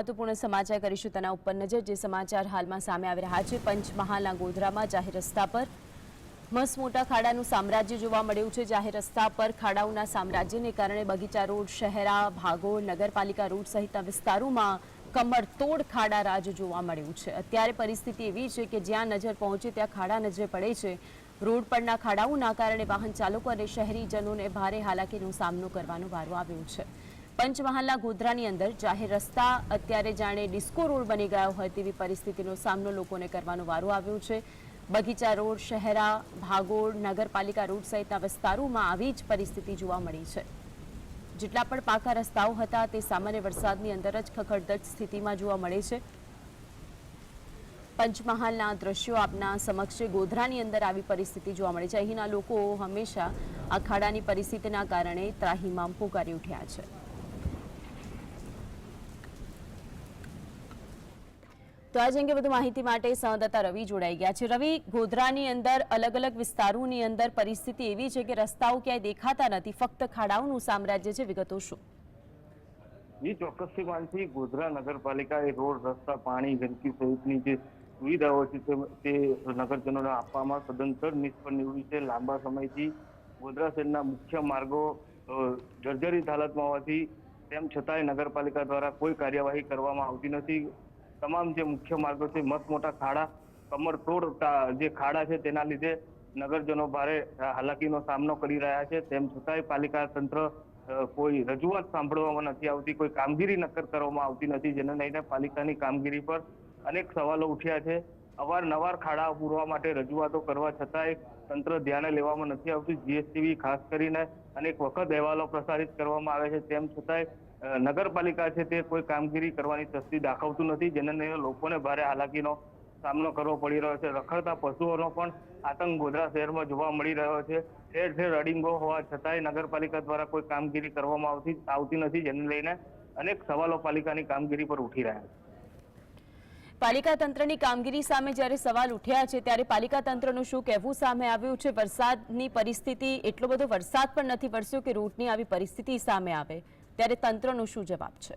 મહત્વપૂર્ણ સમાચાર કરીશું તેના ઉપર નજર। જે સમાચાર હાલમાં સામે આવી રહ્યા છે, પંચમહાલના ગોધરામાં જાહેર રસ્તા પર મસ્ત મોટા ખાડાનું સામ્રાજ્ય જોવા મળ્યું છે। જાહેર રસ્તા પર ખાડાઓના સામ્રાજ્યને કારણે બગીચા રોડ, શહેરા, ભાગોળ, નગરપાલિકા રોડ સહિતના વિસ્તારોમાં કમરતોડ ખાડા રાજ જોવા મળ્યું છે। અત્યારે પરિસ્થિતિ એવી છે કે જ્યાં નજર પહોંચે ત્યાં ખાડા નજરે પડે છે। રોડ પરના ખાડાઓના કારણે વાહન ચાલકો અને શહેરીજનોને ભારે હાલાકીનો સામનો કરવાનો વારો આવ્યો છે। પંચમહાલના ગોધરાની અંદર જાહેર રસ્તા અત્યારે જાણે ડિસ્કો રોડ બની ગયો હોય તેવી પરિસ્થિતિનો સામનો લોકોને કરવાનો વારો આવ્યો છે। બગીચા રોડ, શહેરા, ભાગોળ, નગરપાલિકા રોડ સહિતના વિસ્તારોમાં આવી જ પરિસ્થિતિ જોવા મળી છે। જેટલા પણ પાકા રસ્તાઓ હતા તે સામાન્ય વરસાદની અંદર જ ખખડધજ સ્થિતિમાં જોવા મળે છે। પંચમહાલના દ્રશ્યો આપના સમક્ષ ગોધરાની અંદર આવી પરિસ્થિતિ જોવા મળે છે। અહીંના લોકો હંમેશા આ ખાડાની પરિસ્થિતિના કારણે ત્રાહિમામ પોકારી ઉઠ્યા છે। તો આજ અંગે વધુ માહિતી માટે સંવાદદાતા રવિ જોડાઈ ગયા છે। રવિ, ગોધરાની અંદર અલગ અલગ વિસ્તારોની અંદર પરિસ્થિતિ એવી છે કે રસ્તાઓ ક્યાંય દેખાતા નથી, ફક્ત ખાડાઓનું સામ્રાજ્ય છે, વિગતો શું? ચોક્કસથી માનથી ગોધરા નગરપાલિકા એ રોડ, રસ્તા, પાણી, ગંદકી સહિતની જે સુવિધાઓ છે તે નગરજનોને આપવામાં સદંતર નિષ્ફળ નીવડી છે। લાંબા સમયથી ગોધરા શહેરના મુખ્ય માર્ગો જર્જરિત હાલતમાં હોવાથી તેમ છતાંય નગરપાલિકા દ્વારા કોઈ કાર્યવાહી કરવામાં આવતી નથી। તમામ જે મુખ્ય માર્ગો છે મસ્ત મોટા ખાડા, કમરતોડ જે ખાડા છે તેના લીધે નગરજનો ભારે હાલાકીનો સામનો કરી રહ્યા છે। તેમ છતાંય પાલિકા તંત્ર કોઈ રજૂઆત સાંભળવામાં નથી આવતી, કોઈ કામગીરી નક્કર કરવામાં આવતી નથી, જેને લઈને પાલિકાની કામગીરી પર અનેક સવાલો ઉઠ્યા છે। અવારનવાર ખાડા પૂરવા માટે રજૂઆતો કરવા છતાંય તંત્ર ધ્યાને લેવામાં નથી આવતું। જીએસટીવી ખાસ કરીને અનેક વખત અહેવાલો પ્રસારિત કરવામાં આવે છે, તેમ છતાંય નગરપાલિકા છે તે કોઈ કામગીરી કરવાની તસ્દી દાખવતું નથી, જેને લઈને લોકોને ભારે હાલાકીનો સામનો કરવો પડી રહ્યો છે। રખડતા પશુઓનો પણ આતંક ગોધરા શહેરમાં જોવા મળી રહ્યો છે। ઠેર ઠેર અડીંગો હોવા છતાંય નગરપાલિકા દ્વારા કોઈ કામગીરી કરવામાં આવતી નથી, જેને લઈને અનેક સવાલો પાલિકાની કામગીરી પર ઉઠી રહ્યા છે। પાલિકા તંત્રની કામગીરી સામે જ્યારે સવાલ ઉઠ્યા છે ત્યારે પાલિકા તંત્રનું શું કહેવું સામે આવ્યું છે? વરસાદની પરિસ્થિતિ, એટલો બધો વરસાદ પણ નથી વરસ્યો કે રોડની આવી પરિસ્થિતિ સામે આવે, ત્યારે તંત્રનો શું જવાબ છે?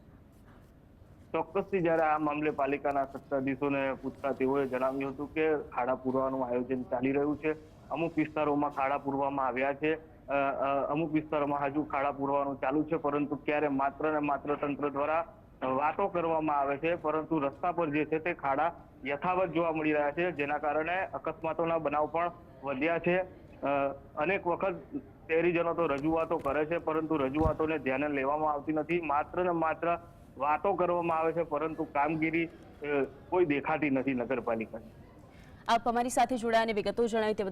ચોક્કસથી જ્યારે આ મામલે પાલિકાના સત્તાધીશોને પૂછતા તેઓએ જણાવ્યું હતું કે ખાડા પૂરવાનું આયોજન ચાલી રહ્યું છે। અમુક વિસ્તારોમાં ખાડા પૂરવામાં આવ્યા છે, અમુક વિસ્તારોમાં હજુ ખાડા પૂરવાનું ચાલુ છે, પરંતુ ક્યારે માત્ર ને માત્ર તંત્ર દ્વારા વાતો કરવામાં આવે છે, પરંતુ રસ્તા પર જે છે તે ખાડા યથાવત જોવા મળી રહ્યા છે, જેના કારણે અકસ્માતોના બનાવ પણ વધ્યા છે। અનેક વખત શહેરીજનો તો રજૂઆતો કરે છે, પરંતુ રજૂઆતોને ધ્યાને લેવામાં આવતી નથી, માત્ર ને માત્ર વાતો કરવામાં આવે છે, પરંતુ કામગીરી કોઈ દેખાતી નથી નગરપાલિકાની। આપ અમારી સાથે જોડાઈને વિગતો જણાવી તે